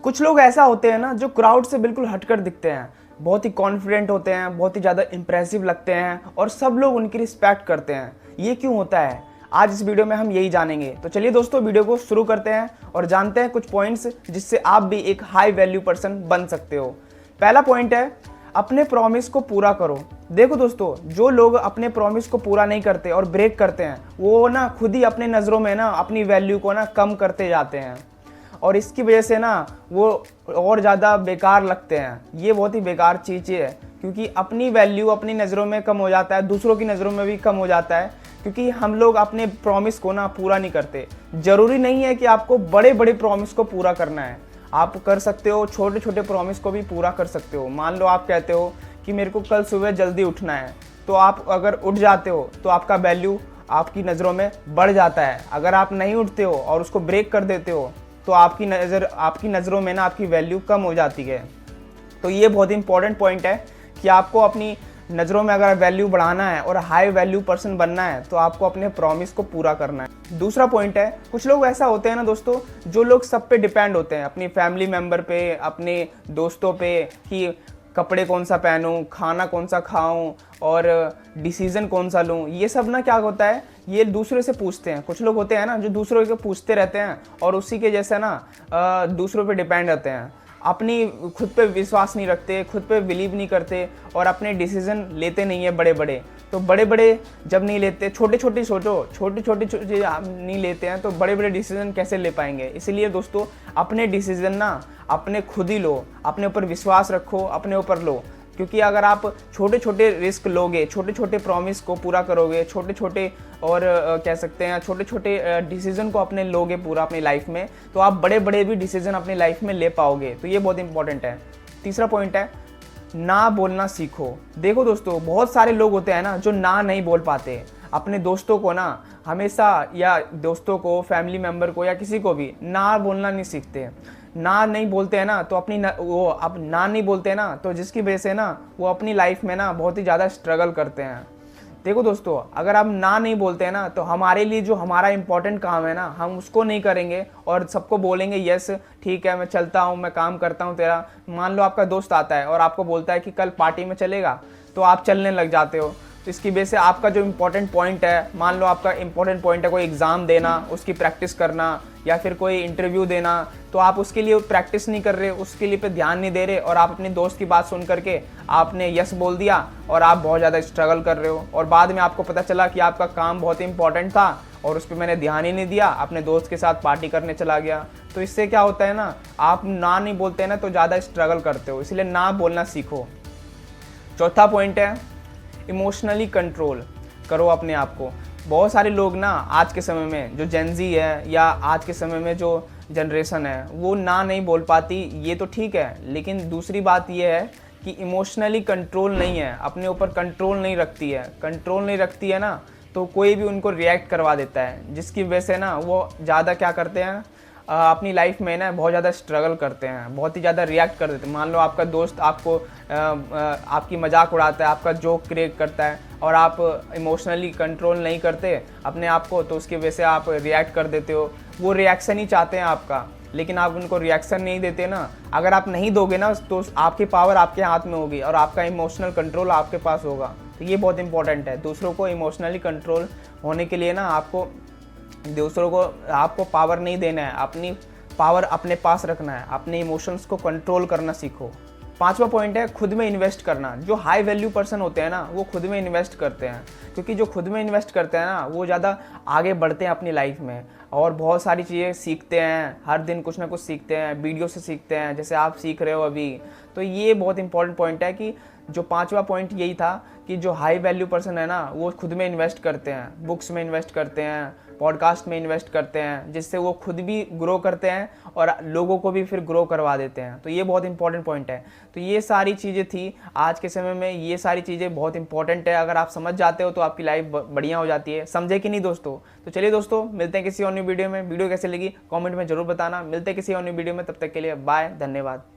कुछ लोग ऐसा होते हैं ना जो क्राउड से बिल्कुल हटकर दिखते हैं, बहुत ही कॉन्फिडेंट होते हैं, बहुत ही ज़्यादा इंप्रेसिव लगते हैं और सब लोग उनकी रिस्पेक्ट करते हैं। ये क्यों होता है? आज इस वीडियो में हम यही जानेंगे। तो चलिए दोस्तों, वीडियो को शुरू करते हैं और जानते हैं कुछ पॉइंट्स जिससे आप भी एक हाई वैल्यू पर्सन बन सकते हो। पहला पॉइंट है, अपने प्रॉमिस को पूरा करो। देखो दोस्तों, जो लोग अपने प्रॉमिस को पूरा नहीं करते और ब्रेक करते हैं, वो ना खुद ही अपने नज़रों में ना अपनी वैल्यू को ना कम करते जाते हैं और इसकी वजह से ना वो और ज़्यादा बेकार लगते हैं। ये बहुत ही बेकार चीज़ है, क्योंकि अपनी वैल्यू अपनी नज़रों में कम हो जाता है, दूसरों की नज़रों में भी कम हो जाता है, क्योंकि हम लोग अपने प्रॉमिस को ना पूरा नहीं करते। ज़रूरी नहीं है कि आपको बड़े बड़े प्रॉमिस को पूरा करना है, आप कर सकते हो छोटे छोटे प्रॉमिस को भी पूरा कर सकते हो। मान लो आप कहते हो कि मेरे को कल सुबह जल्दी उठना है, तो आप अगर उठ जाते हो तो आपका वैल्यू आपकी नज़रों में बढ़ जाता है। अगर आप नहीं उठते हो और उसको ब्रेक कर देते हो तो आपकी नज़रों में ना आपकी वैल्यू कम हो जाती है। तो ये बहुत ही इंपॉर्टेंट पॉइंट है कि आपको अपनी नज़रों में अगर वैल्यू बढ़ाना है और हाई वैल्यू पर्सन बनना है तो आपको अपने प्रॉमिस को पूरा करना है। दूसरा पॉइंट है, कुछ लोग ऐसा होते हैं ना दोस्तों, जो लोग सब पे डिपेंड होते हैं, अपनी फैमिली मेम्बर पे, अपने दोस्तों पे, कि कपड़े कौन सा पहनूं, खाना कौन सा खाऊं और डिसीज़न कौन सा लूं। ये सब ना क्या होता है, ये दूसरे से पूछते हैं। कुछ लोग होते हैं ना जो दूसरों को पूछते रहते हैं और उसी के जैसे ना दूसरों पे डिपेंड रहते हैं, अपनी खुद पे विश्वास नहीं रखते, खुद पे बिलीव नहीं करते और अपने डिसीज़न लेते नहीं है बड़े बड़े। तो बड़े बड़े जब नहीं लेते, छोटे छोटे सोचो, छोटी छोटी चीज़ें नहीं लेते हैं तो बड़े बड़े डिसीज़न कैसे ले पाएंगे। इसलिए दोस्तों, अपने डिसीज़न ना अपने खुद ही लो, अपने ऊपर विश्वास रखो, अपने ऊपर लो। क्योंकि अगर आप छोटे छोटे रिस्क लोगे, छोटे छोटे प्रॉमिस को पूरा करोगे, छोटे छोटे और कह सकते हैं छोटे छोटे डिसीज़न को अपने लोगे पूरा अपनी लाइफ में, तो आप बड़े बड़े भी डिसीज़न अपनी लाइफ में ले पाओगे। तो ये बहुत इंपॉर्टेंट है। तीसरा पॉइंट है, ना बोलना सीखो। देखो दोस्तों, बहुत सारे लोग होते हैं ना जो ना नहीं बोल पाते। अपने दोस्तों को ना हमेशा, या दोस्तों को, फैमिली मेम्बर को, या किसी को भी ना बोलना नहीं सीखते। ना नहीं बोलते हैं ना तो वो अब ना नहीं बोलते हैं ना तो जिसकी वजह से ना वो अपनी लाइफ में ना बहुत ही ज़्यादा स्ट्रगल करते हैं। देखो दोस्तों, अगर आप ना नहीं बोलते हैं ना तो हमारे लिए जो हमारा इंपॉर्टेंट काम है ना, हम उसको नहीं करेंगे और सबको बोलेंगे यस ठीक है मैं चलता हूँ, मैं काम करता हूँ तेरा। मान लो आपका दोस्त आता है और आपको बोलता है कि कल पार्टी में चलेगा, तो आप चलने लग जाते हो। तो इसकी वजह से आपका जो इम्पोर्टेंट पॉइंट है, मान लो आपका इम्पोर्टेंट पॉइंट है कोई एग्ज़ाम देना, उसकी प्रैक्टिस करना, या फिर कोई इंटरव्यू देना, तो आप उसके लिए प्रैक्टिस नहीं कर रहे, उसके लिए पे ध्यान नहीं दे रहे और आप अपने दोस्त की बात सुन करके आपने यस बोल दिया और आप बहुत ज़्यादा स्ट्रगल कर रहे हो और बाद में आपको पता चला कि आपका काम बहुत ही इंपॉर्टेंट था और उस पर मैंने ध्यान ही नहीं दिया, अपने दोस्त के साथ पार्टी करने चला गया। तो इससे क्या होता है ना, आप ना नहीं बोलते हैं ना तो ज़्यादा स्ट्रगल करते हो, इसलिए ना बोलना सीखो। चौथा पॉइंट है, इमोशनली कंट्रोल करो अपने आप को। बहुत सारे लोग ना आज के समय में, जो जेनजी है या आज के समय में जो जनरेशन है, वो ना नहीं बोल पाती, ये तो ठीक है, लेकिन दूसरी बात ये है कि इमोशनली कंट्रोल नहीं है, अपने ऊपर कंट्रोल नहीं रखती है। कंट्रोल नहीं रखती है ना तो कोई भी उनको रिएक्ट करवा देता है, जिसकी वजह से ना वो ज़्यादा क्या करते हैं, अपनी लाइफ में ना बहुत ज़्यादा स्ट्रगल करते हैं, बहुत ही ज़्यादा रिएक्ट कर देते हैं। मान लो आपका दोस्त आपको आपकी मजाक उड़ाता है, आपका जोक क्रिएट करता है और आप इमोशनली कंट्रोल नहीं करते अपने आप को, तो उसकी वजह से आप रिएक्ट कर देते हो। वो रिएक्शन ही चाहते हैं आपका, लेकिन आप उनको रिएक्शन नहीं देते ना। अगर आप नहीं दोगे ना तो आपकी पावर आपके हाथ में होगी और आपका इमोशनल कंट्रोल आपके पास होगा। तो ये बहुत इंपॉर्टेंट है। दूसरों को इमोशनली कंट्रोल होने के लिए ना आपको पावर नहीं देना है, अपनी पावर अपने पास रखना है, अपने इमोशंस को कंट्रोल करना सीखो। पांचवा पॉइंट है, खुद में इन्वेस्ट करना। जो हाई वैल्यू पर्सन होते हैं ना वो खुद में इन्वेस्ट करते हैं, क्योंकि जो खुद में इन्वेस्ट करते हैं ना वो ज़्यादा आगे बढ़ते हैं अपनी लाइफ में और बहुत सारी चीज़ें सीखते हैं, हर दिन कुछ ना कुछ सीखते हैं, वीडियो से सीखते हैं, जैसे आप सीख रहे हो अभी। तो ये बहुत इंपॉर्टेंट पॉइंट है कि जो पांचवा पॉइंट यही था कि जो हाई वैल्यू पर्सन है ना वो खुद में इन्वेस्ट करते हैं, बुक्स में इन्वेस्ट करते हैं, पॉडकास्ट में इन्वेस्ट करते हैं, जिससे वो खुद भी ग्रो करते हैं और लोगों को भी फिर ग्रो करवा देते हैं। तो ये बहुत इंपॉर्टेंट पॉइंट है। तो ये सारी चीज़ें थी आज के समय में, ये सारी चीज़ें बहुत इंपॉर्टेंट है। अगर आप समझ जाते हो तो आपकी लाइफ बढ़िया हो जाती है। समझे कि नहीं दोस्तों? तो चलिए दोस्तों, मिलते हैं किसी और न्यू वीडियो में। वीडियो कैसे लगी कमेंट में जरूर बताना। मिलते हैं किसी और न्यू वीडियो में, तब तक के लिए बाय, धन्यवाद।